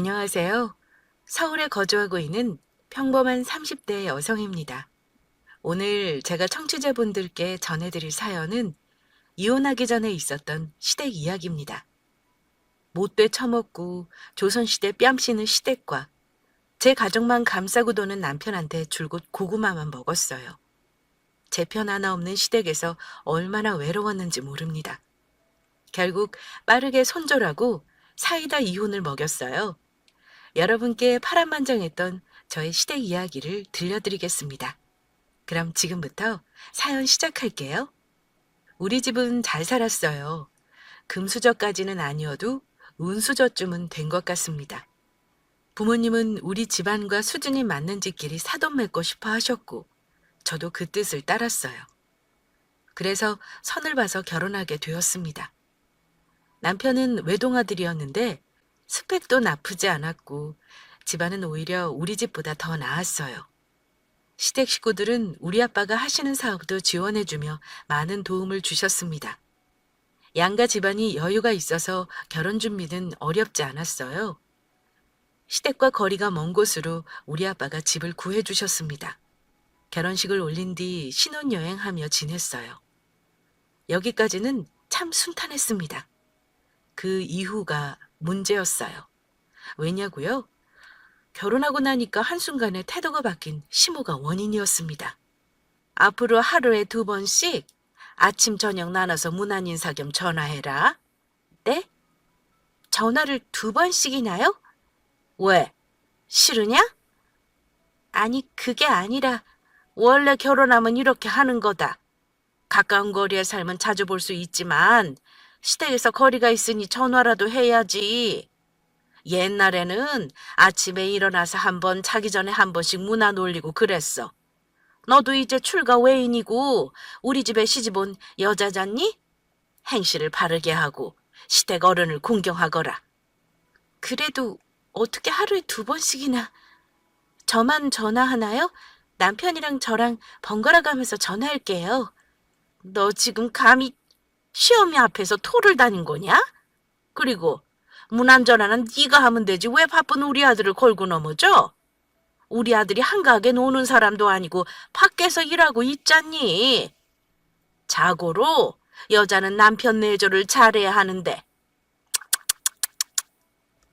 안녕하세요. 서울에 거주하고 있는 평범한 30대 여성입니다. 오늘 제가 청취자분들께 전해드릴 사연은 이혼하기 전에 있었던 시댁 이야기입니다. 못돼 처먹고 조선시대 뺨씨는 시댁과 제 가족만 감싸고 도는 남편한테 줄곧 고구마만 먹었어요. 제 편 하나 없는 시댁에서 얼마나 외로웠는지 모릅니다. 결국 빠르게 손절하고 사이다 이혼을 먹였어요. 여러분께 파란만장했던 저의 시댁 이야기를 들려드리겠습니다. 그럼 지금부터 사연 시작할게요. 우리 집은 잘 살았어요. 금수저까지는 아니어도 운수저쯤은 된 것 같습니다. 부모님은 우리 집안과 수준이 맞는 집끼리 사돈 맺고 싶어 하셨고, 저도 그 뜻을 따랐어요. 그래서 선을 봐서 결혼하게 되었습니다. 남편은 외동아들이었는데 스펙도 나쁘지 않았고 집안은 오히려 우리 집보다 더 나았어요. 시댁 식구들은 우리 아빠가 하시는 사업도 지원해주며 많은 도움을 주셨습니다. 양가 집안이 여유가 있어서 결혼 준비는 어렵지 않았어요. 시댁과 거리가 먼 곳으로 우리 아빠가 집을 구해주셨습니다. 결혼식을 올린 뒤 신혼여행하며 지냈어요. 여기까지는 참 순탄했습니다. 그 이후가 문제였어요. 왜냐고요? 결혼하고 나니까 한순간에 태도가 바뀐 시모가 원인이었습니다. 앞으로 하루에 2번씩 아침 저녁 나눠서 문안인사 겸 전화해라. 네? 전화를 2번씩이나요? 왜? 싫으냐? 아니 그게 아니라 원래 결혼하면 이렇게 하는 거다. 가까운 거리에 살면 자주 볼 수 있지만 시댁에서 거리가 있으니 전화라도 해야지. 옛날에는 아침에 일어나서 한 번, 자기 전에 한 번씩 문안 올리고 그랬어. 너도 이제 출가 외인이고 우리 집에 시집 온 여자잖니? 행실을 바르게 하고 시댁 어른을 공경하거라. 그래도 어떻게 하루에 2번씩이나. 저만 전화하나요? 남편이랑 저랑 번갈아 가면서 전화할게요. 너 지금 감히 시어미 앞에서 토를 다닌 거냐? 그리고 문안 전화는 네가 하면 되지 왜 바쁜 우리 아들을 걸고 넘어져? 우리 아들이 한가하게 노는 사람도 아니고 밖에서 일하고 있잖니. 자고로 여자는 남편 내조를 잘해야 하는데.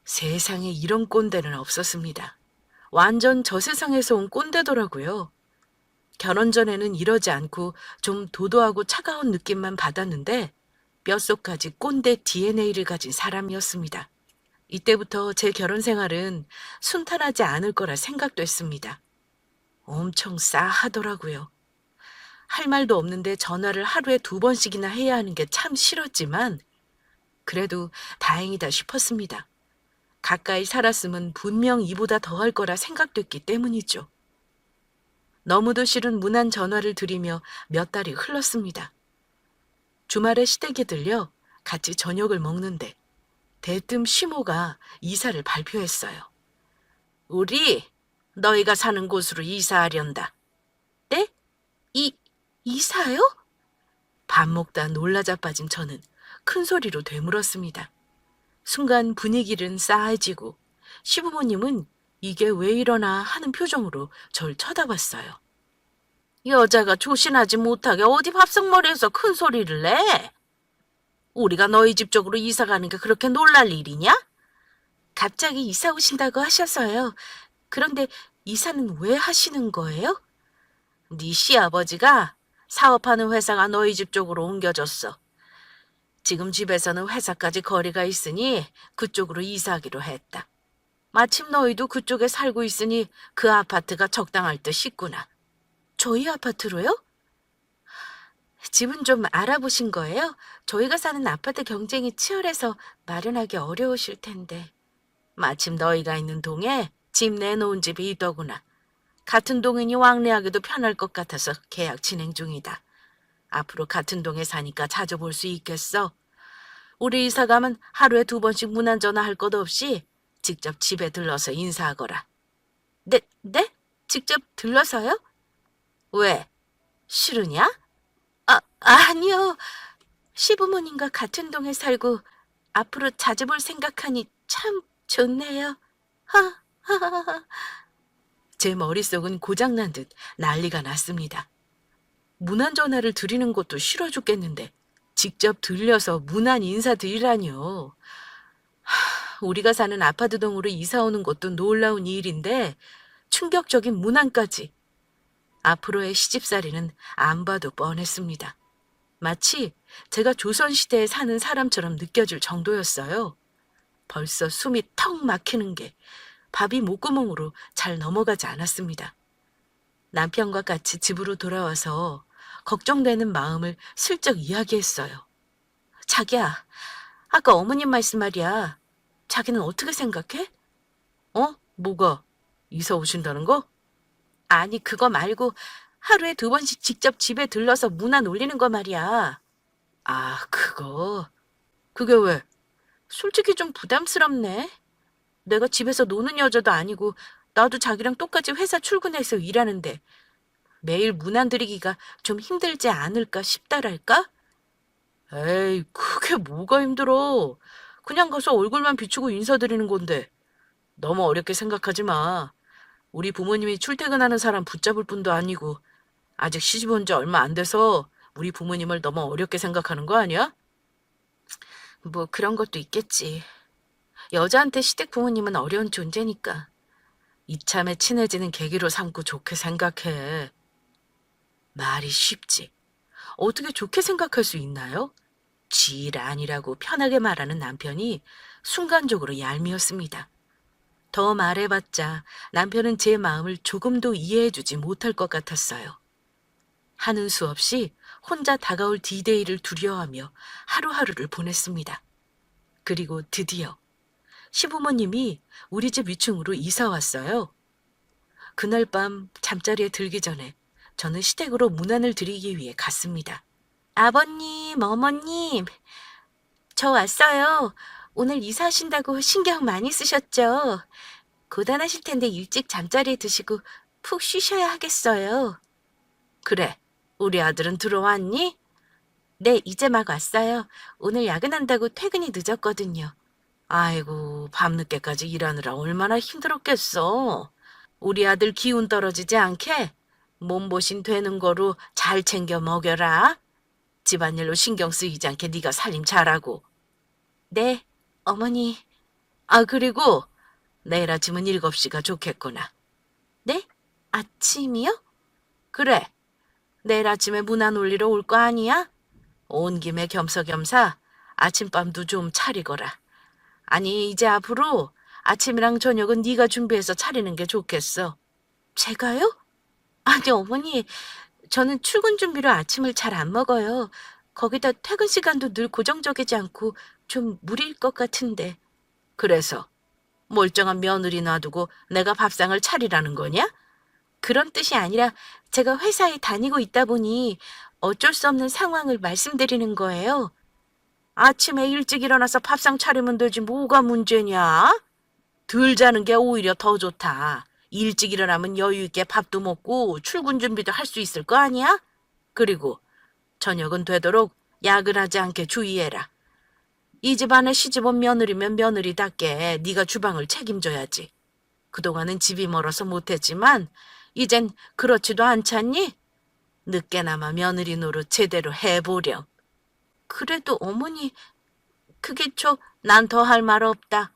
세상에 이런 꼰대는 없었습니다. 완전 저 세상에서 온 꼰대더라고요. 결혼 전에는 이러지 않고 좀 도도하고 차가운 느낌만 받았는데 뼛속까지 꼰대 DNA를 가진 사람이었습니다. 이때부터 제 결혼 생활은 순탄하지 않을 거라 생각됐습니다. 엄청 싸하더라고요. 할 말도 없는데 전화를 하루에 2번씩이나 해야 하는 게 참 싫었지만 그래도 다행이다 싶었습니다. 가까이 살았으면 분명 이보다 더 할 거라 생각됐기 때문이죠. 너무도 싫은 무난 전화를 드리며 몇 달이 흘렀습니다. 주말에 시댁에 들려 같이 저녁을 먹는데 대뜸 시모가 이사를 발표했어요. 우리 너희가 사는 곳으로 이사하련다. 네? 이사요? 밥 먹다 놀라 자빠진 저는 큰 소리로 되물었습니다. 순간 분위기는 싸해지고 시부모님은 이게 왜 이러나 하는 표정으로 절 쳐다봤어요. 여자가 조신하지 못하게 어디 밥상머리에서 큰 소리를 내? 우리가 너희 집 쪽으로 이사 가는 게 그렇게 놀랄 일이냐? 갑자기 이사 오신다고 하셔서요. 그런데 이사는 왜 하시는 거예요? 네 시아버지가 사업하는 회사가 너희 집 쪽으로 옮겨졌어. 지금 집에서는 회사까지 거리가 있으니 그쪽으로 이사하기로 했다. 마침 너희도 그쪽에 살고 있으니 그 아파트가 적당할 듯 싶구나. 저희 아파트로요? 집은 좀 알아보신 거예요? 저희가 사는 아파트 경쟁이 치열해서 마련하기 어려우실 텐데. 마침 너희가 있는 동에 집 내놓은 집이 있더구나. 같은 동이니 왕래하기도 편할 것 같아서 계약 진행 중이다. 앞으로 같은 동에 사니까 자주 볼 수 있겠어. 우리 이사 가면 하루에 2번씩 문안 전화할 것 없이 직접 집에 들러서 인사하거라. 네? 직접 들러서요? 왜? 싫으냐? 아니요. 시부모님과 같은 동에 살고 앞으로 자주 볼 생각하니 참 좋네요. 하하하하. 제 머릿속은 고장난 듯 난리가 났습니다. 문안 전화를 드리는 것도 싫어 죽겠는데 직접 들려서 문안 인사드리라니요. 우리가 사는 아파트 동으로 이사 오는 것도 놀라운 일인데 충격적인 문안까지. 앞으로의 시집살이는 안 봐도 뻔했습니다. 마치 제가 조선시대에 사는 사람처럼 느껴질 정도였어요. 벌써 숨이 턱 막히는 게 밥이 목구멍으로 잘 넘어가지 않았습니다. 남편과 같이 집으로 돌아와서 걱정되는 마음을 슬쩍 이야기했어요. 자기야, 아까 어머님 말씀 말이야. 자기는 어떻게 생각해? 뭐가? 이사 오신다는 거? 아니, 그거 말고 하루에 2번씩 직접 집에 들러서 문안 올리는 거 말이야. 아, 그거? 그게 왜? 솔직히 좀 부담스럽네. 내가 집에서 노는 여자도 아니고 나도 자기랑 똑같이 회사 출근해서 일하는데 매일 문안 드리기가 좀 힘들지 않을까 싶다랄까? 에이, 그게 뭐가 힘들어. 그냥 가서 얼굴만 비추고 인사드리는 건데. 너무 어렵게 생각하지 마. 우리 부모님이 출퇴근하는 사람 붙잡을 뿐도 아니고 아직 시집 온 지 얼마 안 돼서 우리 부모님을 너무 어렵게 생각하는 거 아니야? 뭐 그런 것도 있겠지. 여자한테 시댁 부모님은 어려운 존재니까. 이참에 친해지는 계기로 삼고 좋게 생각해. 말이 쉽지. 어떻게 좋게 생각할 수 있나요? 질 아니라고 편하게 말하는 남편이 순간적으로 얄미웠습니다. 더 말해봤자 남편은 제 마음을 조금도 이해해주지 못할 것 같았어요. 하는 수 없이 혼자 다가올 디데이를 두려워하며 하루하루를 보냈습니다. 그리고 드디어 시부모님이 우리 집 위층으로 이사 왔어요. 그날 밤 잠자리에 들기 전에 저는 시댁으로 문안을 드리기 위해 갔습니다. 아버님, 어머님, 저 왔어요. 오늘 이사하신다고 신경 많이 쓰셨죠? 고단하실 텐데 일찍 잠자리에 드시고 푹 쉬셔야 하겠어요. 그래, 우리 아들은 들어왔니? 네, 이제 막 왔어요. 오늘 야근한다고 퇴근이 늦었거든요. 아이고, 밤늦게까지 일하느라 얼마나 힘들었겠어. 우리 아들 기운 떨어지지 않게 몸보신 되는 거로 잘 챙겨 먹여라. 집안일로 신경 쓰이지 않게 네가 살림 잘하고. 네, 어머니. 아, 그리고 내일 아침은 7시가 좋겠구나. 네? 아침이요? 그래, 내일 아침에 문안 올리러 올 거 아니야? 온 김에 겸사겸사 아침밤도 좀 차리거라. 아니, 이제 앞으로 아침이랑 저녁은 네가 준비해서 차리는 게 좋겠어. 제가요? 아니, 어머니, 저는 출근 준비로 아침을 잘 안 먹어요. 거기다 퇴근 시간도 늘 고정적이지 않고 좀 무리일 것 같은데. 그래서 멀쩡한 며느리 놔두고 내가 밥상을 차리라는 거냐? 그런 뜻이 아니라 제가 회사에 다니고 있다 보니 어쩔 수 없는 상황을 말씀드리는 거예요. 아침에 일찍 일어나서 밥상 차리면 되지 뭐가 문제냐? 덜 자는 게 오히려 더 좋다. 일찍 일어나면 여유 있게 밥도 먹고 출근 준비도 할 수 있을 거 아니야? 그리고 저녁은 되도록 야근하지 않게 주의해라. 이 집안에 시집온 며느리면 며느리답게 네가 주방을 책임져야지. 그동안은 집이 멀어서 못했지만 이젠 그렇지도 않잖니? 늦게나마 며느리 노릇 제대로 해보렴. 그래도 어머니, 그게 난 더 할 말 없다.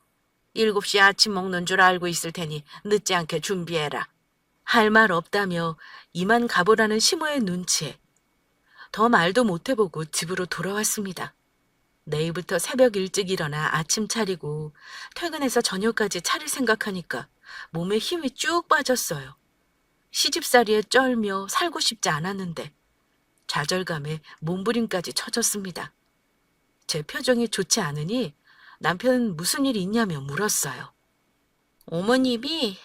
7시에 아침 먹는 줄 알고 있을 테니 늦지 않게 준비해라. 할 말 없다며 이만 가보라는 시모의 눈치에 더 말도 못해보고 집으로 돌아왔습니다. 내일부터 새벽 일찍 일어나 아침 차리고 퇴근해서 저녁까지 차릴 생각하니까 몸에 힘이 쭉 빠졌어요. 시집살이에 쩔며 살고 싶지 않았는데 좌절감에 몸부림까지 쳐졌습니다. 제 표정이 좋지 않으니 남편은 무슨 일이 있냐며 물었어요. 어머님이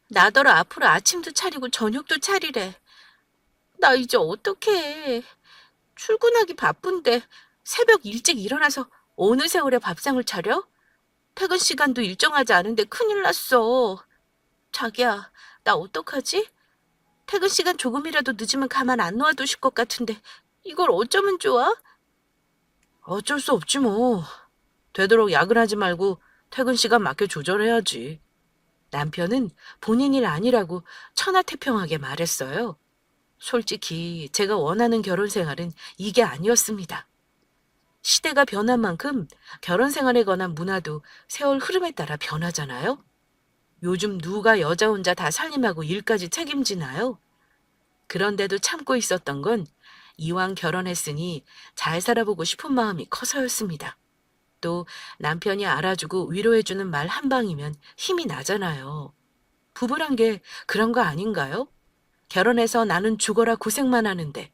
나더러 앞으로 아침도 차리고 저녁도 차리래. 나 이제 어떡해. 출근하기 바쁜데 새벽 일찍 일어나서 어느 세월에 밥상을 차려? 퇴근 시간도 일정하지 않은데 큰일 났어. 자기야, 나 어떡하지? 퇴근 시간 조금이라도 늦으면 가만 안 놔두실 것 같은데 이걸 어쩌면 좋아? 어쩔 수 없지 뭐. 되도록 야근하지 말고 퇴근 시간 맞게 조절해야지. 남편은 본인 일 아니라고 천하태평하게 말했어요. 솔직히 제가 원하는 결혼 생활은 이게 아니었습니다. 시대가 변한 만큼 결혼 생활에 관한 문화도 세월 흐름에 따라 변하잖아요. 요즘 누가 여자 혼자 다 살림하고 일까지 책임지나요? 그런데도 참고 있었던 건 이왕 결혼했으니 잘 살아보고 싶은 마음이 커서였습니다. 또 남편이 알아주고 위로해주는 말 한 방이면 힘이 나잖아요. 부부란 게 그런 거 아닌가요? 결혼해서 나는 죽어라 고생만 하는데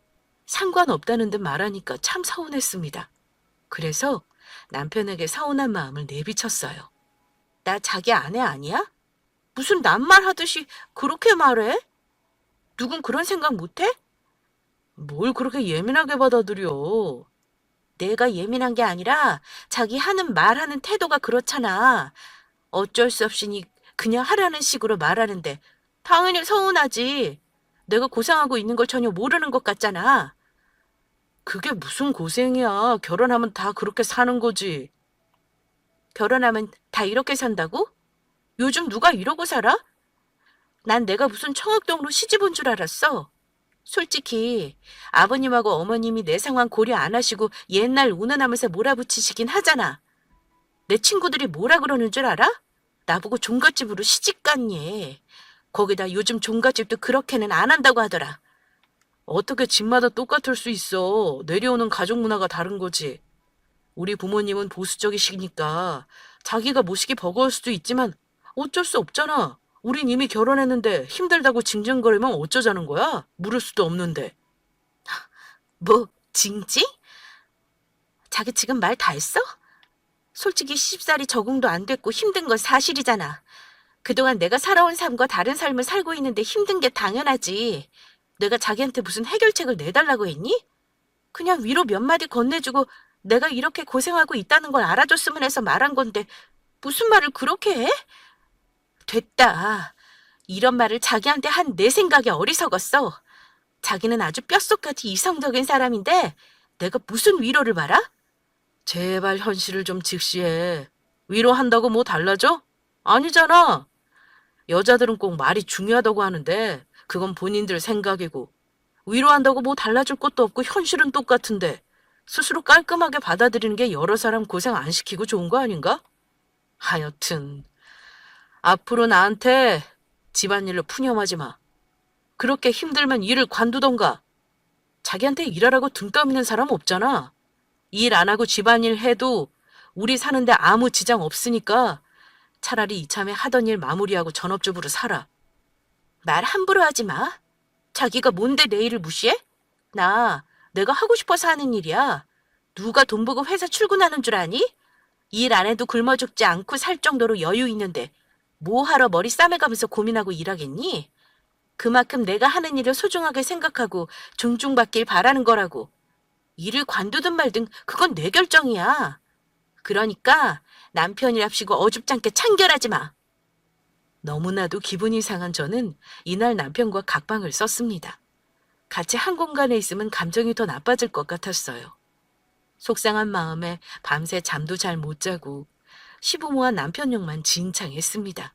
상관없다는 듯 말하니까 참 서운했습니다. 그래서 남편에게 서운한 마음을 내비쳤어요. 나 자기 아내 아니야? 무슨 낱말 하듯이 그렇게 말해? 누군 그런 생각 못해? 뭘 그렇게 예민하게 받아들여? 내가 예민한 게 아니라 자기 하는 말하는 태도가 그렇잖아. 어쩔 수 없이니 그냥 하라는 식으로 말하는데 당연히 서운하지. 내가 고생하고 있는 걸 전혀 모르는 것 같잖아. 그게 무슨 고생이야. 결혼하면 다 그렇게 사는 거지. 결혼하면 다 이렇게 산다고? 요즘 누가 이러고 살아? 난 내가 무슨 청학동으로 시집 온 줄 알았어. 솔직히 아버님하고 어머님이 내 상황 고려 안 하시고 옛날 운운하면서 몰아붙이시긴 하잖아. 내 친구들이 뭐라 그러는 줄 알아? 나보고 종갓집으로 시집 갔니? 거기다 요즘 종갓집도 그렇게는 안 한다고 하더라. 어떻게 집마다 똑같을 수 있어. 내려오는 가족 문화가 다른 거지. 우리 부모님은 보수적이시니까 자기가 모시기 버거울 수도 있지만 어쩔 수 없잖아. 우린 이미 결혼했는데 힘들다고 징징거리면 어쩌자는 거야? 물을 수도 없는데. 뭐, 징징? 자기 지금 말 다 했어? 솔직히 시집살이 적응도 안 됐고 힘든 건 사실이잖아. 그동안 내가 살아온 삶과 다른 삶을 살고 있는데 힘든 게 당연하지. 내가 자기한테 무슨 해결책을 내달라고 했니? 그냥 위로 몇 마디 건네주고 내가 이렇게 고생하고 있다는 걸 알아줬으면 해서 말한 건데 무슨 말을 그렇게 해? 됐다. 이런 말을 자기한테 한 내 생각이 어리석었어. 자기는 아주 뼛속까지 이성적인 사람인데 내가 무슨 위로를 바라? 제발 현실을 좀 직시해. 위로한다고 뭐 달라져? 아니잖아. 여자들은 꼭 말이 중요하다고 하는데 그건 본인들 생각이고 위로한다고 뭐 달라질 것도 없고 현실은 똑같은데 스스로 깔끔하게 받아들이는 게 여러 사람 고생 안 시키고 좋은 거 아닌가? 하여튼 앞으로 나한테 집안일로 푸념하지 마. 그렇게 힘들면 일을 관두던가. 자기한테 일하라고 등 떠미는 사람 없잖아. 일 안 하고 집안일 해도 우리 사는데 아무 지장 없으니까 차라리 이참에 하던 일 마무리하고 전업주부로 살아. 말 함부로 하지 마. 자기가 뭔데 내 일을 무시해? 내가 하고 싶어서 하는 일이야. 누가 돈 보고 회사 출근하는 줄 아니? 일 안 해도 굶어 죽지 않고 살 정도로 여유 있는데 뭐 하러 머리 싸매가면서 고민하고 일하겠니? 그만큼 내가 하는 일을 소중하게 생각하고 존중받길 바라는 거라고. 일을 관두든 말든 그건 내 결정이야. 그러니까 남편이랍시고 어줍잖게 참견하지 마. 너무나도 기분이 상한 저는 이날 남편과 각방을 썼습니다. 같이 한 공간에 있으면 감정이 더 나빠질 것 같았어요. 속상한 마음에 밤새 잠도 잘 못 자고 시부모와 남편 욕만 진창했습니다.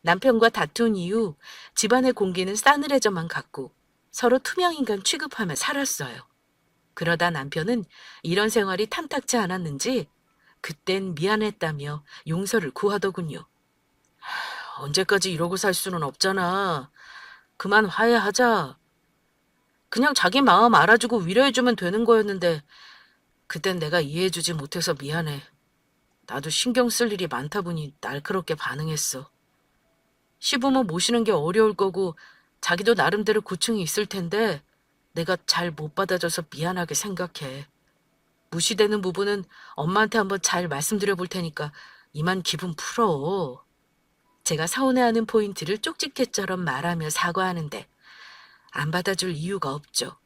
남편과 다툰 이후 집안의 공기는 싸늘해져만 갔고 서로 투명인간 취급하며 살았어요. 그러다 남편은 이런 생활이 탐탁치 않았는지 그땐 미안했다며 용서를 구하더군요. 언제까지 이러고 살 수는 없잖아. 그만 화해하자. 그냥 자기 마음 알아주고 위로해주면 되는 거였는데 그땐 내가 이해해주지 못해서 미안해. 나도 신경 쓸 일이 많다 보니 날카롭게 반응했어. 시부모 모시는 게 어려울 거고 자기도 나름대로 고충이 있을 텐데 내가 잘 못 받아줘서 미안하게 생각해. 무시되는 부분은 엄마한테 한번 잘 말씀드려 볼 테니까 이만 기분 풀어. 제가 서운해하는 포인트를 쪽집게처럼 말하며 사과하는데 안 받아줄 이유가 없죠.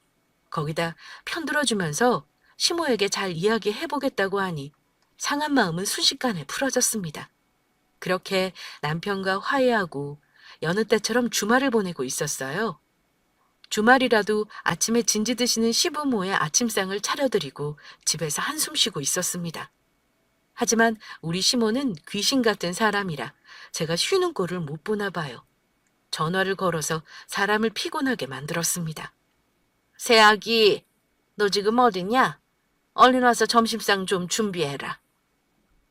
거기다 편들어주면서 시모에게 잘 이야기해보겠다고 하니 상한 마음은 순식간에 풀어졌습니다. 그렇게 남편과 화해하고 여느 때처럼 주말을 보내고 있었어요. 주말이라도 아침에 진지 드시는 시부모의 아침상을 차려드리고 집에서 한숨 쉬고 있었습니다. 하지만 우리 시모는 귀신 같은 사람이라 제가 쉬는 꼴을 못 보나 봐요. 전화를 걸어서 사람을 피곤하게 만들었습니다. 새아기, 너 지금 어디냐? 얼른 와서 점심상 좀 준비해라.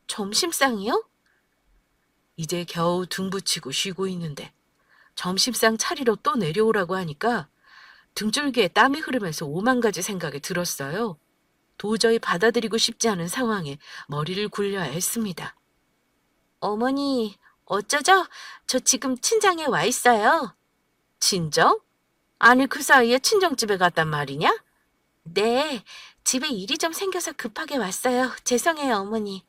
점심상이요? 이제 겨우 등 붙이고 쉬고 있는데 점심상 차리러 또 내려오라고 하니까 등줄기에 땀이 흐르면서 오만 가지 생각이 들었어요. 도저히 받아들이고 싶지 않은 상황에 머리를 굴려야 했습니다. 어머니, 어쩌죠? 저 지금 친정에 와 있어요. 친정? 아니, 그 사이에 친정집에 갔단 말이냐? 네, 집에 일이 좀 생겨서 급하게 왔어요. 죄송해요, 어머니.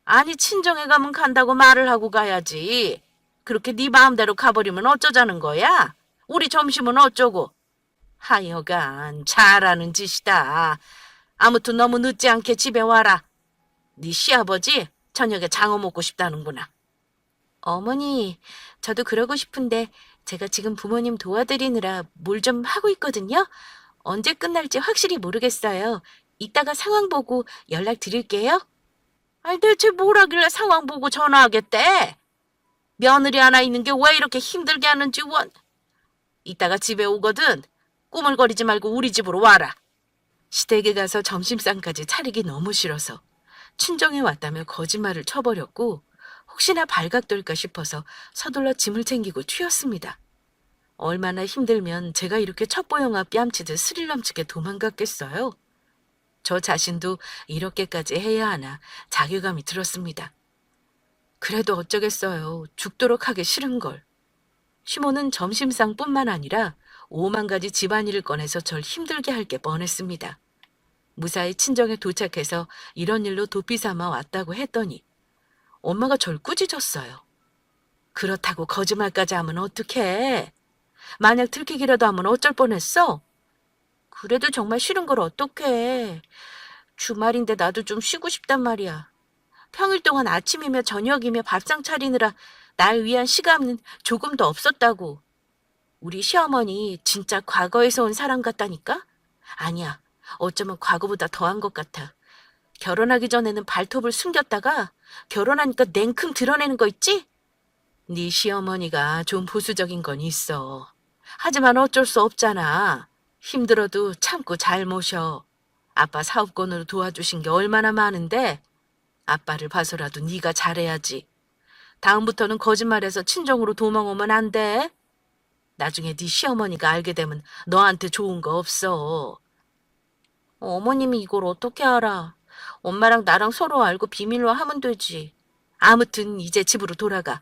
아니, 친정에 가면 간다고 말을 하고 가야지. 그렇게 네 마음대로 가버리면 어쩌자는 거야? 우리 점심은 어쩌고? 하여간 잘하는 짓이다. 아무튼 너무 늦지 않게 집에 와라. 네 시아버지 저녁에 장어 먹고 싶다는구나. 어머니, 저도 그러고 싶은데 제가 지금 부모님 도와드리느라 뭘 좀 하고 있거든요. 언제 끝날지 확실히 모르겠어요. 이따가 상황 보고 연락 드릴게요. 아니 대체 뭘 하길래 상황 보고 전화하겠대? 며느리 하나 있는 게 왜 이렇게 힘들게 하는지 이따가 집에 오거든. 꾸물거리지 말고 우리 집으로 와라. 시댁에 가서 점심상까지 차리기 너무 싫어서 친정에 왔다며 거짓말을 쳐버렸고 혹시나 발각될까 싶어서 서둘러 짐을 챙기고 튀었습니다. 얼마나 힘들면 제가 이렇게 첩보영화 뺨치듯 스릴 넘치게 도망갔겠어요? 저 자신도 이렇게까지 해야 하나 자괴감이 들었습니다. 그래도 어쩌겠어요. 죽도록 하기 싫은 걸. 시모는 점심상뿐만 아니라 5만 가지 집안일을 꺼내서 절 힘들게 할 게 뻔했습니다. 무사히 친정에 도착해서 이런 일로 도피 삼아 왔다고 했더니 엄마가 절 꾸짖었어요. 그렇다고 거짓말까지 하면 어떡해? 만약 들키기라도 하면 어쩔 뻔했어? 그래도 정말 싫은 걸 어떡해. 주말인데 나도 좀 쉬고 싶단 말이야. 평일 동안 아침이며 저녁이며 밥상 차리느라 날 위한 시간은 조금도 없었다고. 우리 시어머니 진짜 과거에서 온 사람 같다니까? 아니야. 어쩌면 과거보다 더한 것 같아. 결혼하기 전에는 발톱을 숨겼다가 결혼하니까 냉큼 드러내는 거 있지? 네 시어머니가 좀 보수적인 건 있어. 하지만 어쩔 수 없잖아. 힘들어도 참고 잘 모셔. 아빠 사업권으로 도와주신 게 얼마나 많은데 아빠를 봐서라도 네가 잘해야지. 다음부터는 거짓말해서 친정으로 도망오면 안 돼. 나중에 네 시어머니가 알게 되면 너한테 좋은 거 없어. 어머님이 이걸 어떻게 알아? 엄마랑 나랑 서로 알고 비밀로 하면 되지. 아무튼 이제 집으로 돌아가.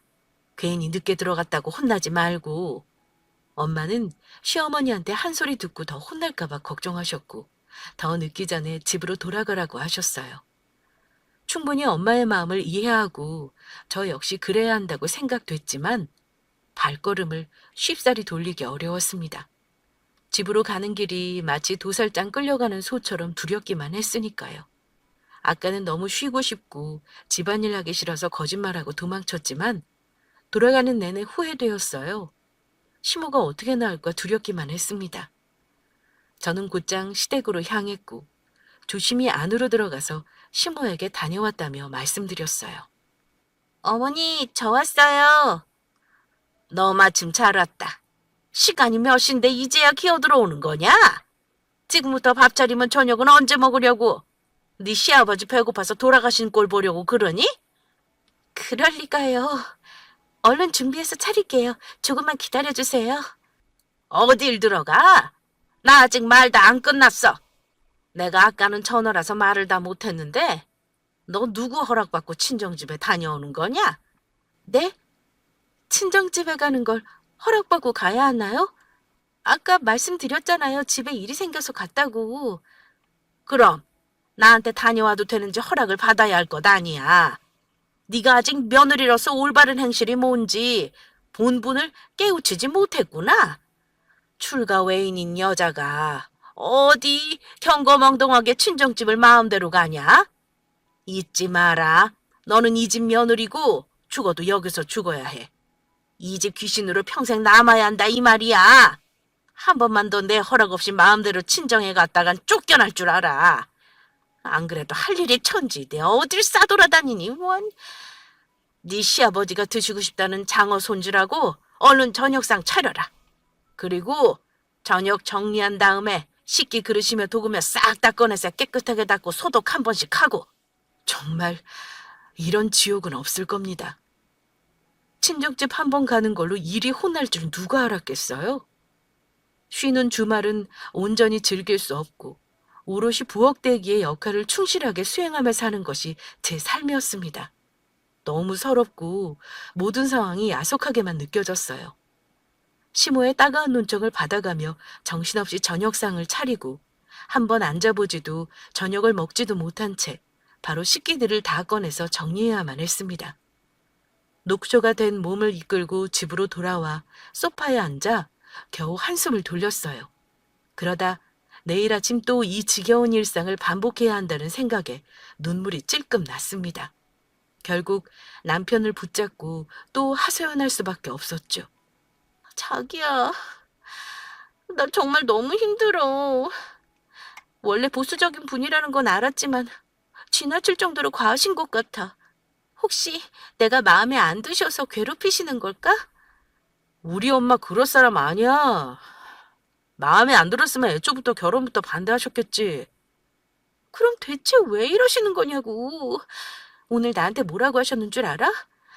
괜히 늦게 들어갔다고 혼나지 말고. 엄마는 시어머니한테 한 소리 듣고 더 혼날까 봐 걱정하셨고 더 늦기 전에 집으로 돌아가라고 하셨어요. 충분히 엄마의 마음을 이해하고 저 역시 그래야 한다고 생각됐지만 발걸음을 쉽사리 돌리기 어려웠습니다. 집으로 가는 길이 마치 도살장 끌려가는 소처럼 두렵기만 했으니까요. 아까는 너무 쉬고 싶고 집안일 하기 싫어서 거짓말하고 도망쳤지만 돌아가는 내내 후회되었어요. 시모가 어떻게 나올까 두렵기만 했습니다. 저는 곧장 시댁으로 향했고 조심히 안으로 들어가서 시모에게 다녀왔다며 말씀드렸어요. 어머니, 저 왔어요. 너 마침 잘 왔다. 시간이 몇 시인데 이제야 기어들어오는 거냐? 지금부터 밥 차리면 저녁은 언제 먹으려고? 네 시아버지 배고파서 돌아가신 꼴 보려고 그러니? 그럴 리가요. 얼른 준비해서 차릴게요. 조금만 기다려주세요. 어딜 들어가? 나 아직 말 다 안 끝났어. 내가 아까는 전화라서 말을 다 못했는데 너 누구 허락받고 친정집에 다녀오는 거냐? 네? 친정집에 가는 걸 허락받고 가야 하나요? 아까 말씀드렸잖아요. 집에 일이 생겨서 갔다고. 그럼 나한테 다녀와도 되는지 허락을 받아야 할 것 아니야. 네가 아직 며느리로서 올바른 행실이 뭔지 본분을 깨우치지 못했구나. 출가 외인인 여자가 어디 경거망동하게 친정집을 마음대로 가냐? 잊지 마라. 너는 이 집 며느리고 죽어도 여기서 죽어야 해. 이 집 귀신으로 평생 남아야 한다 이 말이야. 한 번만 더 내 허락 없이 마음대로 친정에 갔다간 쫓겨날 줄 알아. 안 그래도 할 일이 천지. 내 어딜 싸돌아다니니, 원. 네 시아버지가 드시고 싶다는 장어 손질하고 얼른 저녁상 차려라. 그리고 저녁 정리한 다음에 식기 그릇이며 도구며 싹 다 꺼내서 깨끗하게 닦고 소독 한 번씩 하고. 정말 이런 지옥은 없을 겁니다. 친정집 한 번 가는 걸로 일이 혼날 줄 누가 알았겠어요? 쉬는 주말은 온전히 즐길 수 없고 오롯이 부엌대기의 역할을 충실하게 수행하며 사는 것이 제 삶이었습니다. 너무 서럽고 모든 상황이 야속하게만 느껴졌어요. 시모의 따가운 눈총을 받아가며 정신없이 저녁상을 차리고 한 번 앉아보지도 저녁을 먹지도 못한 채 바로 식기들을 다 꺼내서 정리해야만 했습니다. 녹초가 된 몸을 이끌고 집으로 돌아와 소파에 앉아 겨우 한숨을 돌렸어요. 그러다 내일 아침 또 이 지겨운 일상을 반복해야 한다는 생각에 눈물이 찔끔 났습니다. 결국 남편을 붙잡고 또 하소연할 수밖에 없었죠. 자기야, 나 정말 너무 힘들어. 원래 보수적인 분이라는 건 알았지만 지나칠 정도로 과하신 것 같아. 혹시 내가 마음에 안 드셔서 괴롭히시는 걸까? 우리 엄마 그럴 사람 아니야. 마음에 안 들었으면 애초부터 결혼부터 반대하셨겠지. 그럼 대체 왜 이러시는 거냐고. 오늘 나한테 뭐라고 하셨는 줄 알아?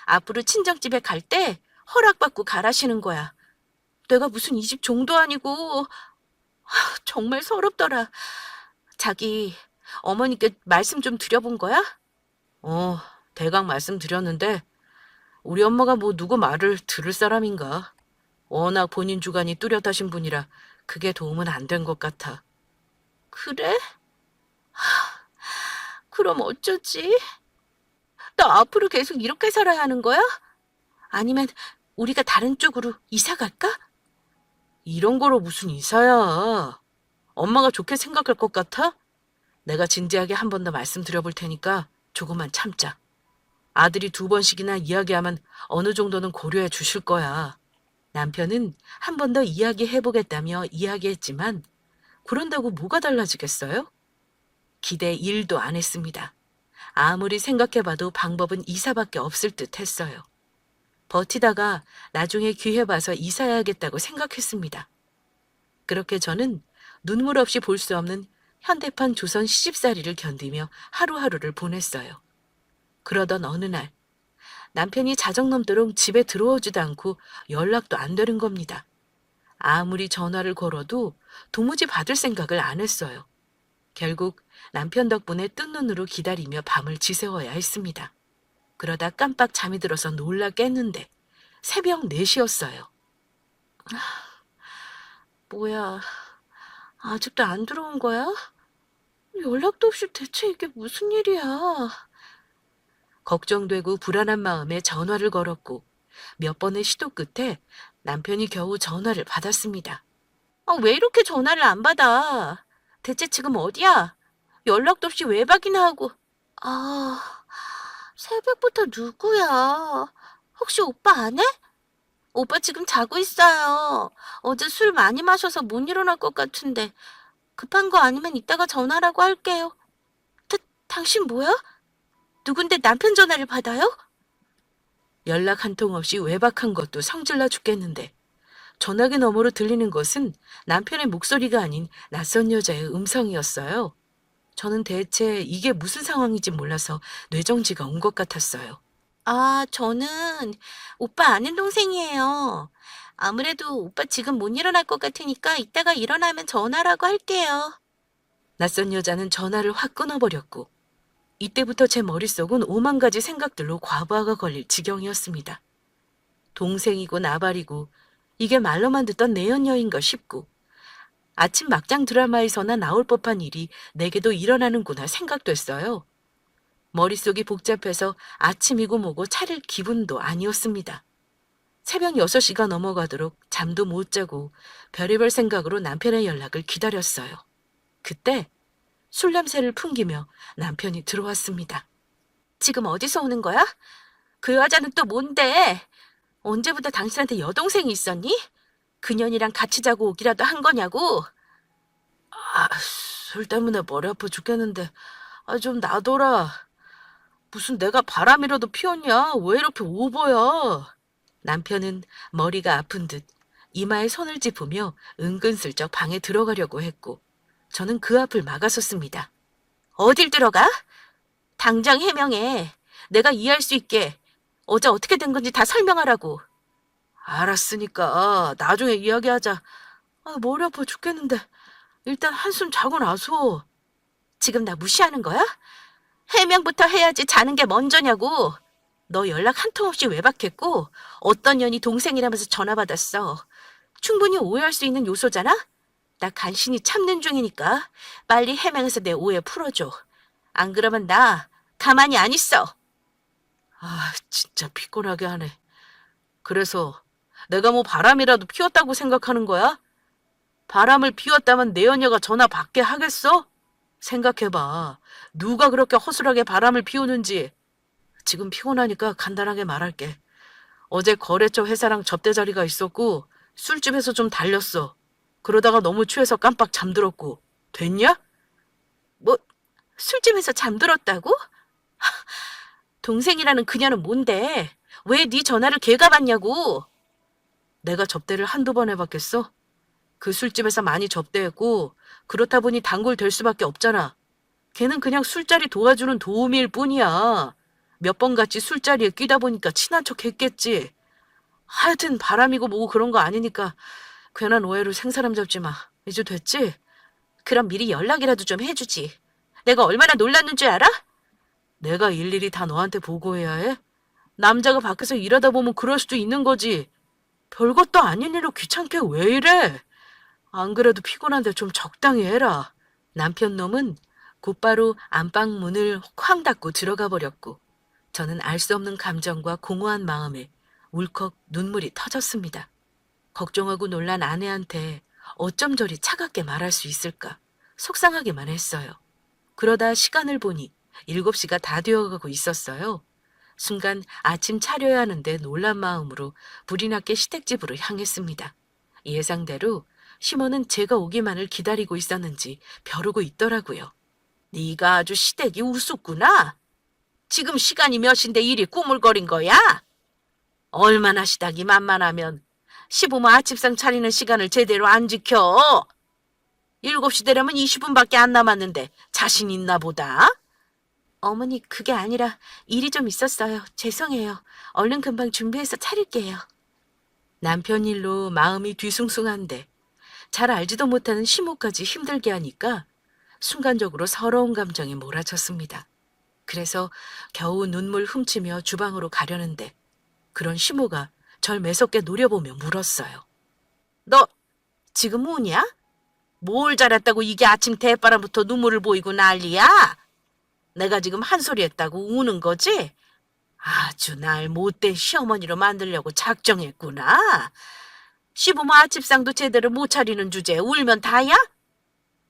앞으로 친정집에 갈 때 허락받고 가라시는 거야. 내가 무슨 이 집 종도 아니고. 정말 서럽더라. 자기 어머니께 말씀 좀 드려본 거야? 대강 말씀드렸는데 우리 엄마가 뭐 누구 말을 들을 사람인가. 워낙 본인 주관이 뚜렷하신 분이라 그게 도움은 안 된 것 같아. 그래? 그럼 어쩌지? 나 앞으로 계속 이렇게 살아야 하는 거야? 아니면 우리가 다른 쪽으로 이사 갈까? 이런 거로 무슨 이사야. 엄마가 좋게 생각할 것 같아? 내가 진지하게 한 번 더 말씀드려볼 테니까 조금만 참자. 아들이 2번씩이나 이야기하면 어느 정도는 고려해 주실 거야. 남편은 한 번 더 이야기해보겠다며 이야기했지만 그런다고 뭐가 달라지겠어요? 기대 1도 안 했습니다. 아무리 생각해봐도 방법은 이사밖에 없을 듯 했어요. 버티다가 나중에 기회 봐서 이사해야겠다고 생각했습니다. 그렇게 저는 눈물 없이 볼 수 없는 현대판 조선 시집살이를 견디며 하루하루를 보냈어요. 그러던 어느 날 남편이 자정 넘도록 집에 들어오지도 않고 연락도 안 되는 겁니다. 아무리 전화를 걸어도 도무지 받을 생각을 안 했어요. 결국 남편 덕분에 뜬 눈으로 기다리며 밤을 지새워야 했습니다. 그러다 깜빡 잠이 들어서 놀라 깼는데 새벽 4시였어요. 뭐야, 아직도 안 들어온 거야? 연락도 없이 대체 이게 무슨 일이야? 걱정되고 불안한 마음에 전화를 걸었고 몇 번의 시도 끝에 남편이 겨우 전화를 받았습니다. 왜 이렇게 전화를 안 받아? 대체 지금 어디야? 연락도 없이 외박이나 하고. 새벽부터 누구야? 혹시 오빠 안 해? 오빠 지금 자고 있어요. 어제 술 많이 마셔서 못 일어날 것 같은데. 급한 거 아니면 이따가 전화라고 할게요. 당신 뭐야? 누군데 남편 전화를 받아요? 연락 한 통 없이 외박한 것도 성질나 죽겠는데 전화기 너머로 들리는 것은 남편의 목소리가 아닌 낯선 여자의 음성이었어요. 저는 대체 이게 무슨 상황인지 몰라서 뇌정지가 온 것 같았어요. 저는 오빠 아는 동생이에요. 아무래도 오빠 지금 못 일어날 것 같으니까 이따가 일어나면 전화라고 할게요. 낯선 여자는 전화를 확 끊어버렸고 이때부터 제 머릿속은 5만 가지 생각들로 과부하가 걸릴 지경이었습니다. 동생이고 나발이고 이게 말로만 듣던 내연녀인가 싶고 아침 막장 드라마에서나 나올 법한 일이 내게도 일어나는구나 생각됐어요. 머릿속이 복잡해서 아침이고 뭐고 차릴 기분도 아니었습니다. 새벽 6시가 넘어가도록 잠도 못 자고 별의별 생각으로 남편의 연락을 기다렸어요. 그때 술 냄새를 풍기며 남편이 들어왔습니다. 지금 어디서 오는 거야? 그 여자는 또 뭔데? 언제부터 당신한테 여동생이 있었니? 그년이랑 같이 자고 오기라도 한 거냐고? 술 때문에 머리 아파 죽겠는데 좀 놔둬라. 무슨 내가 바람이라도 피웠냐? 왜 이렇게 오버야? 남편은 머리가 아픈 듯 이마에 손을 짚으며 은근슬쩍 방에 들어가려고 했고 저는 그 앞을 막아섰습니다. 어딜 들어가? 당장 해명해. 내가 이해할 수 있게. 어제 어떻게 된 건지 다 설명하라고. 알았으니까 나중에 이야기하자. 머리 아파 죽겠는데. 일단 한숨 자고 나서. 지금 나 무시하는 거야? 해명부터 해야지 자는 게 먼저냐고. 너 연락 한 통 없이 외박했고 어떤 년이 동생이라면서 전화 받았어. 충분히 오해할 수 있는 요소잖아? 나 간신히 참는 중이니까 빨리 해명해서 내 오해 풀어줘. 안 그러면 나 가만히 안 있어. 진짜 피곤하게 하네. 그래서 내가 뭐 바람이라도 피웠다고 생각하는 거야? 바람을 피웠다면 내 여녀가 전화 받게 하겠어? 생각해봐. 누가 그렇게 허술하게 바람을 피우는지. 지금 피곤하니까 간단하게 말할게. 어제 거래처 회사랑 접대 자리가 있었고 술집에서 좀 달렸어. 그러다가 너무 취해서 깜빡 잠들었고. 됐냐? 뭐 술집에서 잠들었다고? 동생이라는 그녀는 뭔데? 왜 네 전화를 걔가 받냐고? 내가 접대를 한두 번 해봤겠어? 그 술집에서 많이 접대했고 그렇다 보니 단골 될 수밖에 없잖아. 걔는 그냥 술자리 도와주는 도우미일 뿐이야. 몇 번 같이 술자리에 끼다 보니까 친한 척 했겠지. 하여튼 바람이고 뭐고 그런 거 아니니까 괜한 오해로 생사람 잡지 마. 이제 됐지? 그럼 미리 연락이라도 좀 해주지. 내가 얼마나 놀랐는 줄 알아? 내가 일일이 다 너한테 보고해야 해? 남자가 밖에서 일하다 보면 그럴 수도 있는 거지. 별것도 아닌 일로 귀찮게 왜 이래? 안 그래도 피곤한데 좀 적당히 해라. 남편 놈은 곧바로 안방 문을 쾅 닫고 들어가 버렸고 저는 알 수 없는 감정과 공허한 마음에 울컥 눈물이 터졌습니다. 걱정하고 놀란 아내한테 어쩜 저리 차갑게 말할 수 있을까 속상하기만 했어요. 그러다 시간을 보니 7시가 다 되어가고 있었어요. 순간 아침 차려야 하는데 놀란 마음으로 불이 났게 시댁집으로 향했습니다. 예상대로 시모는 제가 오기만을 기다리고 있었는지 벼르고 있더라고요. 네가 아주 시댁이 우습구나. 지금 시간이 몇인데 이리 꾸물거린 거야? 얼마나 시댁이 만만하면 시부모 아침상 차리는 시간을 제대로 안 지켜. 7시 되려면 20분밖에 안 남았는데 자신 있나 보다. 어머니, 그게 아니라 일이 좀 있었어요. 죄송해요. 얼른 금방 준비해서 차릴게요. 남편 일로 마음이 뒤숭숭한데 잘 알지도 못하는 시모까지 힘들게 하니까 순간적으로 서러운 감정이 몰아쳤습니다. 그래서 겨우 눈물 훔치며 주방으로 가려는데 그런 시모가 절 매섭게 노려보며 물었어요. 너 지금 우냐? 뭘 잘했다고 이게 아침 대바람부터 눈물을 보이고 난리야? 내가 지금 한 소리 했다고 우는 거지? 아주 날 못된 시어머니로 만들려고 작정했구나. 시부모 아침상도 제대로 못 차리는 주제에 울면 다야?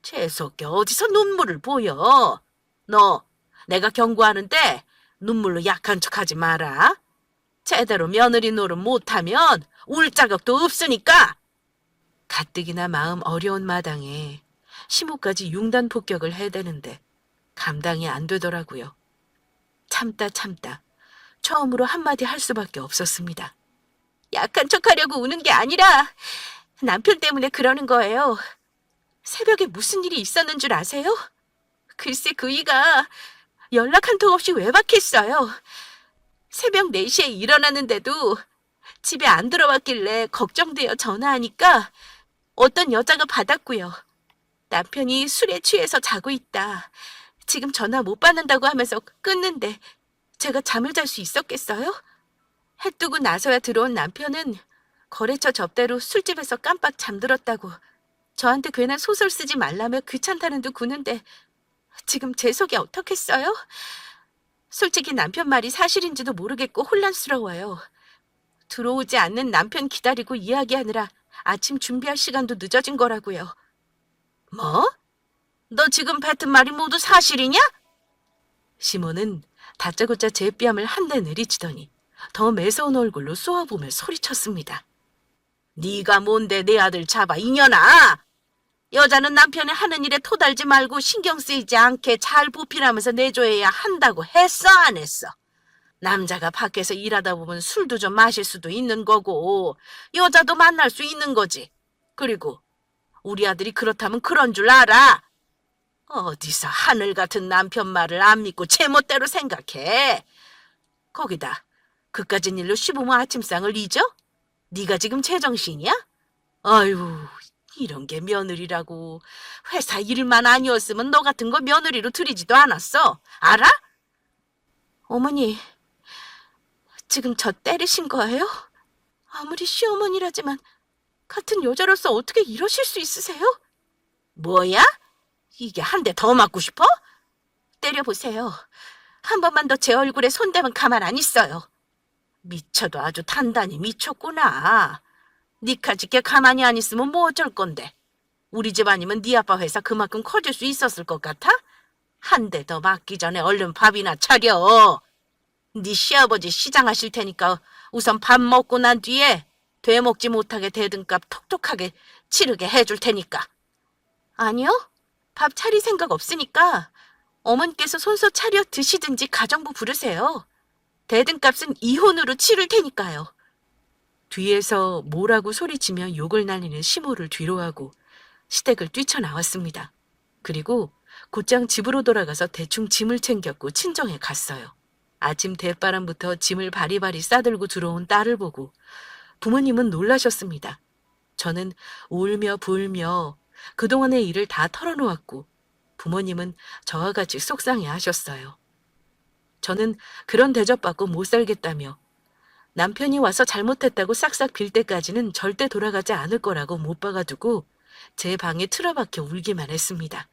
재수없게 어디서 눈물을 보여. 너 내가 경고하는데 눈물로 약한 척하지 마라. 제대로 며느리 노릇 못하면 울 자격도 없으니까. 가뜩이나 마음 어려운 마당에 시모까지 융단 폭격을 해대는데 감당이 안 되더라고요. 참다 처음으로 한마디 할 수밖에 없었습니다. 약한 척하려고 우는 게 아니라 남편 때문에 그러는 거예요. 새벽에 무슨 일이 있었는 줄 아세요? 글쎄 그이가 연락 한 통 없이 외박했어요. 새벽 4시에 일어났는데도 집에 안 들어왔길래 걱정되어 전화하니까 어떤 여자가 받았고요. 남편이 술에 취해서 자고 있다. 지금 전화 못 받는다고 하면서 끊는데 제가 잠을 잘 수 있었겠어요? 해 뜨고 나서야 들어온 남편은 거래처 접대로 술집에서 깜빡 잠들었다고 저한테 괜한 소설 쓰지 말라며 귀찮다는 둥 구는데 지금 제 속이 어떻겠어요? 솔직히 남편 말이 사실인지도 모르겠고 혼란스러워요. 들어오지 않는 남편 기다리고 이야기하느라 아침 준비할 시간도 늦어진 거라고요. 뭐? 너 지금 뱉은 말이 모두 사실이냐? 시모는 다짜고짜 제 뺨을 한 대 내리치더니 더 매서운 얼굴로 쏘아보며 소리쳤습니다. 네가 뭔데 내 아들 잡아 이년아? 여자는 남편이 하는 일에 토달지 말고 신경 쓰이지 않게 잘 보필하면서 내줘야 한다고 했어, 안 했어? 남자가 밖에서 일하다 보면 술도 좀 마실 수도 있는 거고 여자도 만날 수 있는 거지. 그리고 우리 아들이 그렇다면 그런 줄 알아. 어디서 하늘 같은 남편 말을 안 믿고 제멋대로 생각해. 거기다 그까진 일로 시부모 아침상을 잊어? 네가 지금 제정신이야? 아유, 이런 게 며느리라고. 회사 일만 아니었으면 너 같은 거 며느리로 들이지도 않았어. 알아? 어머니, 지금 저 때리신 거예요? 아무리 시어머니라지만 같은 여자로서 어떻게 이러실 수 있으세요? 뭐야? 이게 한 대 더 맞고 싶어? 때려보세요. 한 번만 더 제 얼굴에 손대면 가만 안 있어요. 미쳐도 아주 단단히 미쳤구나. 니까짓게 가만히 안 있으면 뭐 어쩔 건데. 우리 집 아니면 네 아빠 회사 그만큼 커질 수 있었을 것 같아? 한 대 더 맞기 전에 얼른 밥이나 차려. 네 시아버지 시장하실 테니까 우선 밥 먹고 난 뒤에 되먹지 못하게 대등값 톡톡하게 치르게 해줄 테니까. 아니요. 밥 차릴 생각 없으니까 어머니께서 손수 차려 드시든지 가정부 부르세요. 대등값은 이혼으로 치를 테니까요. 뒤에서 뭐라고 소리치며 욕을 날리는 시모를 뒤로하고 시댁을 뛰쳐나왔습니다. 그리고 곧장 집으로 돌아가서 대충 짐을 챙겼고 친정에 갔어요. 아침 대바람부터 짐을 바리바리 싸들고 들어온 딸을 보고 부모님은 놀라셨습니다. 저는 울며 불며 그동안의 일을 다 털어놓았고 부모님은 저와 같이 속상해 하셨어요. 저는 그런 대접받고 못 살겠다며 남편이 와서 잘못했다고 싹싹 빌 때까지는 절대 돌아가지 않을 거라고 못 박아두고 제 방에 틀어박혀 울기만 했습니다.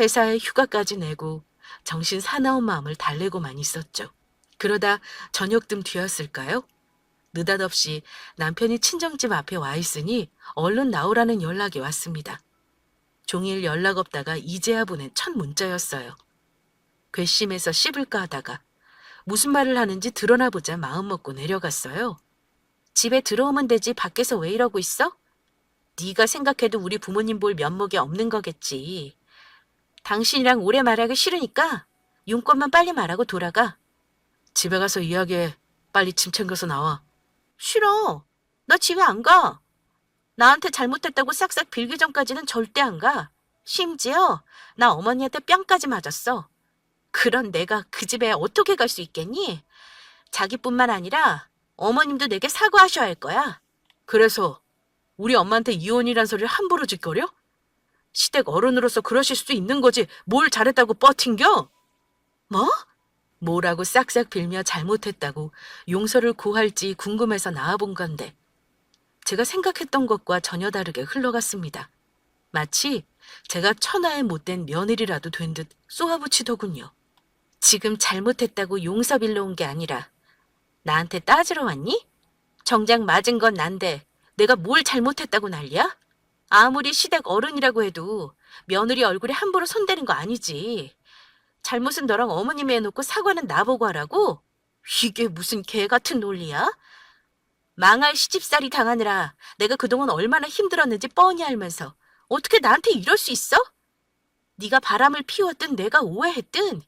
회사에 휴가까지 내고 정신 사나운 마음을 달래고만 있었죠. 그러다 저녁쯤 뒤였을까요? 느닷없이 남편이 친정집 앞에 와 있으니 얼른 나오라는 연락이 왔습니다. 종일 연락 없다가 이제야 보낸 첫 문자였어요. 괘씸해서 씹을까 하다가 무슨 말을 하는지 드러나 보자 마음먹고 내려갔어요. 집에 들어오면 되지 밖에서 왜 이러고 있어? 네가 생각해도 우리 부모님 볼 면목이 없는 거겠지. 당신이랑 오래 말하기 싫으니까 용건만 빨리 말하고 돌아가. 집에 가서 이야기해. 빨리 짐 챙겨서 나와. 싫어. 나 집에 안 가. 나한테 잘못했다고 싹싹 빌기 전까지는 절대 안 가. 심지어 나 어머니한테 뺨까지 맞았어. 그런 내가 그 집에 어떻게 갈 수 있겠니? 자기뿐만 아니라 어머님도 내게 사과하셔야 할 거야. 그래서 우리 엄마한테 이혼이란 소리를 함부로 짓거려? 시댁 어른으로서 그러실 수도 있는 거지 뭘 잘했다고 뻗팅겨? 뭐? 뭐라고 싹싹 빌며 잘못했다고 용서를 구할지 궁금해서 나와본 건데 제가 생각했던 것과 전혀 다르게 흘러갔습니다. 마치 제가 천하에 못된 며느리라도 된 듯 쏘아붙이더군요. 지금 잘못했다고 용서 빌러 온 게 아니라 나한테 따지러 왔니? 정작 맞은 건 난데 내가 뭘 잘못했다고 난리야? 아무리 시댁 어른이라고 해도 며느리 얼굴에 함부로 손대는 거 아니지. 잘못은 너랑 어머님이 해놓고 사과는 나보고 하라고? 이게 무슨 개 같은 논리야? 망할 시집살이 당하느라 내가 그동안 얼마나 힘들었는지 뻔히 알면서 어떻게 나한테 이럴 수 있어? 네가 바람을 피웠든 내가 오해했든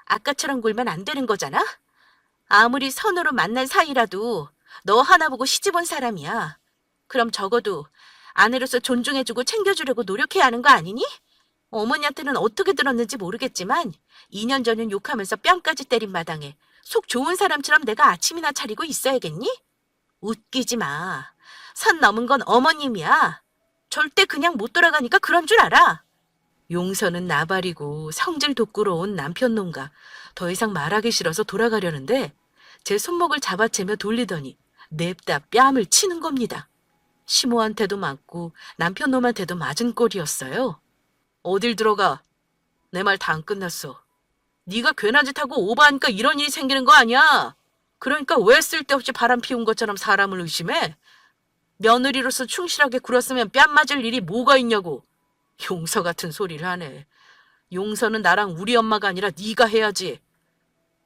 아까처럼 굴면 안 되는 거잖아? 아무리 선으로 만난 사이라도 너 하나 보고 시집 온 사람이야. 그럼 적어도 아내로서 존중해주고 챙겨주려고 노력해야 하는 거 아니니? 어머니한테는 어떻게 들었는지 모르겠지만 2년 전엔 욕하면서 뺨까지 때린 마당에 속 좋은 사람처럼 내가 아침이나 차리고 있어야겠니? 웃기지 마. 선 넘은 건 어머님이야. 절대 그냥 못 돌아가니까 그런 줄 알아. 용서는 나발이고 성질 돋구러온 남편 놈과 더 이상 말하기 싫어서 돌아가려는데 제 손목을 잡아채며 돌리더니 냅다 뺨을 치는 겁니다. 시모한테도 맞고 남편 놈한테도 맞은 꼴이었어요. 어딜 들어가? 내 말 다 안 끝났어. 네가 괜한 짓 하고 오버하니까 이런 일이 생기는 거 아니야? 그러니까 왜 쓸데없이 바람 피운 것처럼 사람을 의심해? 며느리로서 충실하게 굴었으면 뺨 맞을 일이 뭐가 있냐고. 용서 같은 소리를 하네. 용서는 나랑 우리 엄마가 아니라 네가 해야지.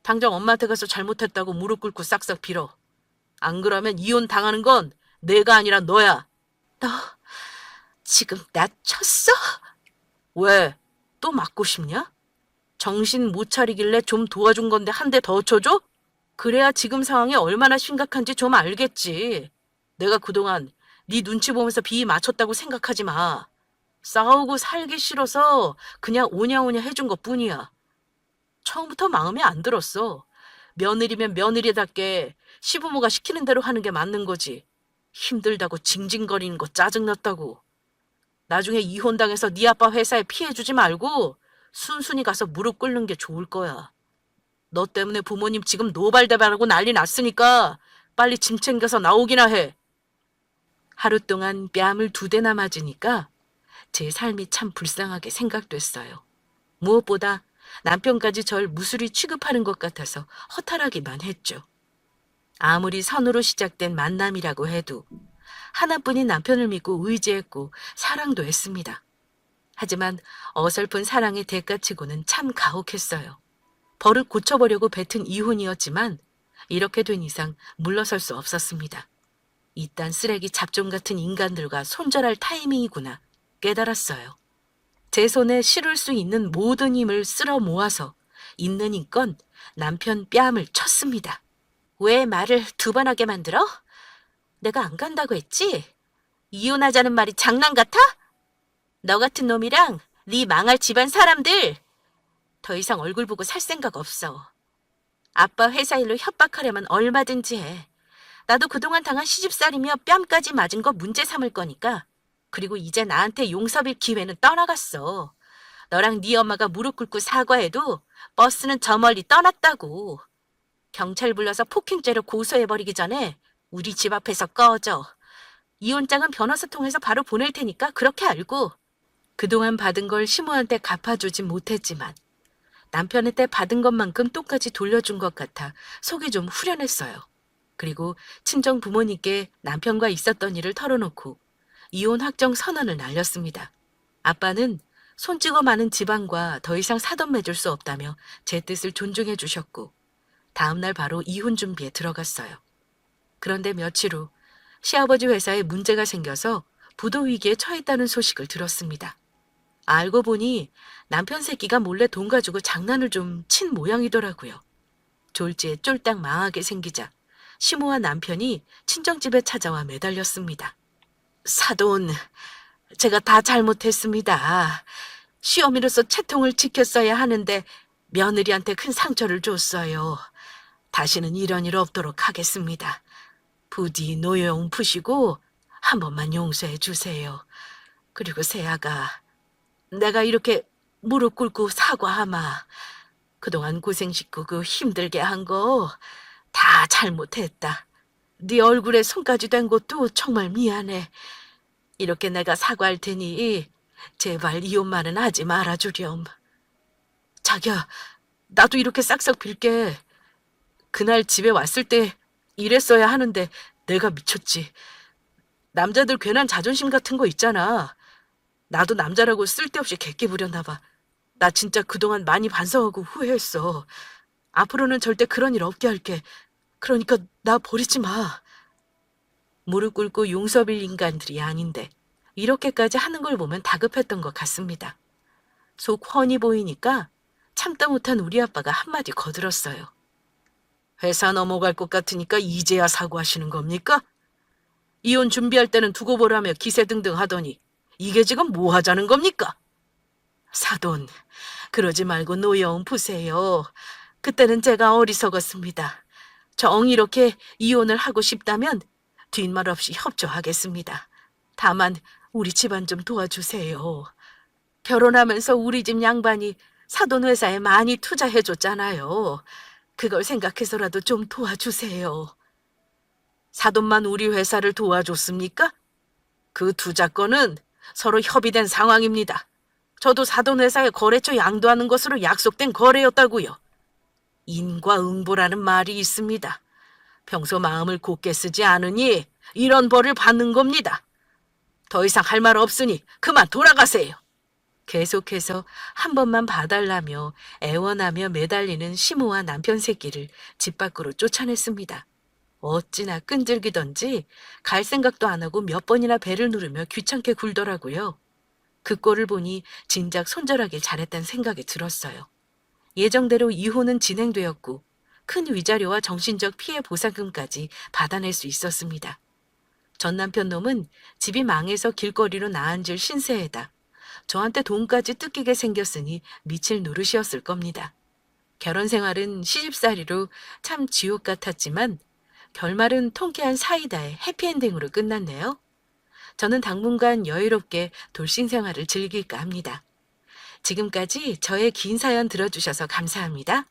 당장 엄마한테 가서 잘못했다고 무릎 꿇고 싹싹 빌어. 안 그러면 이혼 당하는 건 내가 아니라 너야. 지금 나 쳤어? 왜? 또 맞고 싶냐? 정신 못 차리길래 좀 도와준 건데 한 대 더 쳐줘? 그래야 지금 상황이 얼마나 심각한지 좀 알겠지. 내가 그동안 네 눈치 보면서 비위 맞췄다고 생각하지 마. 싸우고 살기 싫어서 그냥 오냐오냐 해준 것뿐이야. 처음부터 마음에 안 들었어. 며느리면 며느리답게 시부모가 시키는 대로 하는 게 맞는 거지. 힘들다고 징징거리는 거 짜증났다고. 나중에 이혼당해서 네 아빠 회사에 피해주지 말고 순순히 가서 무릎 꿇는 게 좋을 거야. 너 때문에 부모님 지금 노발대발하고 난리 났으니까 빨리 짐 챙겨서 나오기나 해. 하루 동안 뺨을 2대나 맞으니까 제 삶이 참 불쌍하게 생각됐어요. 무엇보다 남편까지 절 무술이 취급하는 것 같아서 허탈하기만 했죠. 아무리 선으로 시작된 만남이라고 해도 하나뿐인 남편을 믿고 의지했고 사랑도 했습니다. 하지만 어설픈 사랑의 대가치고는 참 가혹했어요. 버릇 고쳐보려고 뱉은 이혼이었지만 이렇게 된 이상 물러설 수 없었습니다. 이딴 쓰레기 잡종 같은 인간들과 손절할 타이밍이구나 깨달았어요. 제 손에 실을 수 있는 모든 힘을 쓸어 모아서 있는 힘껏 남편 뺨을 쳤습니다. 왜 말을 2번 하게 만들어? 내가 안 간다고 했지? 이혼하자는 말이 장난 같아? 너 같은 놈이랑 네 망할 집안 사람들 더 이상 얼굴 보고 살 생각 없어. 아빠 회사 일로 협박하려면 얼마든지 해. 나도 그동안 당한 시집살이며 뺨까지 맞은 거 문제 삼을 거니까. 그리고 이제 나한테 용서빌 기회는 떠나갔어. 너랑 네 엄마가 무릎 꿇고 사과해도 버스는 저 멀리 떠났다고. 경찰 불러서 폭행죄로 고소해버리기 전에 우리 집 앞에서 꺼져. 이혼장은 변호사 통해서 바로 보낼 테니까 그렇게 알고. 그동안 받은 걸 시모한테 갚아주진 못했지만 남편한테 받은 것만큼 똑같이 돌려준 것 같아 속이 좀 후련했어요. 그리고 친정 부모님께 남편과 있었던 일을 털어놓고 이혼 확정 선언을 날렸습니다. 아빠는 손 찍어 많은 집안과 더 이상 사돈 맺을 수 없다며 제 뜻을 존중해 주셨고 다음날 바로 이혼 준비에 들어갔어요. 그런데 며칠 후 시아버지 회사에 문제가 생겨서 부도 위기에 처했다는 소식을 들었습니다. 알고 보니 남편 새끼가 몰래 돈 가지고 장난을 좀 친 모양이더라고요. 졸지에 쫄딱 망하게 생기자 시모와 남편이 친정집에 찾아와 매달렸습니다. 사돈, 제가 다 잘못했습니다. 시어미로서 채통을 지켰어야 하는데 며느리한테 큰 상처를 줬어요. 다시는 이런 일 없도록 하겠습니다. 부디 노여움 푸시고 한 번만 용서해 주세요. 그리고 세아가 내가 이렇게 무릎 꿇고 사과하마. 그동안 고생시키고 그 힘들게 한 거 다 잘못했다. 네 얼굴에 손까지 댄 것도 정말 미안해. 이렇게 내가 사과할 테니 제발 이혼만은 하지 말아주렴. 자기야, 나도 이렇게 싹싹 빌게. 그날 집에 왔을 때 이랬어야 하는데 내가 미쳤지. 남자들 괜한 자존심 같은 거 있잖아. 나도 남자라고 쓸데없이 객기 부렸나 봐. 나 진짜 그동안 많이 반성하고 후회했어. 앞으로는 절대 그런 일 없게 할게. 그러니까 나 버리지 마. 무릎 꿇고 용서 빌 인간들이 아닌데 이렇게까지 하는 걸 보면 다급했던 것 같습니다. 속 훤히 보이니까 참다 못한 우리 아빠가 한마디 거들었어요. 회사 넘어갈 것 같으니까 이제야 사과하시는 겁니까? 이혼 준비할 때는 두고 보라며 기세등등 하더니 이게 지금 뭐 하자는 겁니까? 사돈, 그러지 말고 노여움 푸세요. 그때는 제가 어리석었습니다. 정 이렇게 이혼을 하고 싶다면 뒷말 없이 협조하겠습니다. 다만 우리 집안 좀 도와주세요. 결혼하면서 우리 집 양반이 사돈 회사에 많이 투자해줬잖아요. 그걸 생각해서라도 좀 도와주세요. 사돈만 우리 회사를 도와줬습니까? 그 투자건은 서로 협의된 상황입니다. 저도 사돈 회사에 거래처 양도하는 것으로 약속된 거래였다고요. 인과응보라는 말이 있습니다. 평소 마음을 곧게 쓰지 않으니 이런 벌을 받는 겁니다. 더 이상 할 말 없으니 그만 돌아가세요. 계속해서 한 번만 봐달라며 애원하며 매달리는 시모와 남편 새끼를 집 밖으로 쫓아냈습니다. 어찌나 끈질기던지 갈 생각도 안 하고 몇 번이나 배를 누르며 귀찮게 굴더라고요. 그 꼴을 보니 진작 손절하길 잘했다는 생각이 들었어요. 예정대로 이혼은 진행되었고 큰 위자료와 정신적 피해 보상금까지 받아낼 수 있었습니다. 전 남편 놈은 집이 망해서 길거리로 나앉을 신세에다 저한테 돈까지 뜯기게 생겼으니 미칠 노릇이었을 겁니다. 결혼 생활은 시집살이로 참 지옥 같았지만 결말은 통쾌한 사이다의 해피엔딩으로 끝났네요. 저는 당분간 여유롭게 돌싱 생활을 즐길까 합니다. 지금까지 저의 긴 사연 들어주셔서 감사합니다.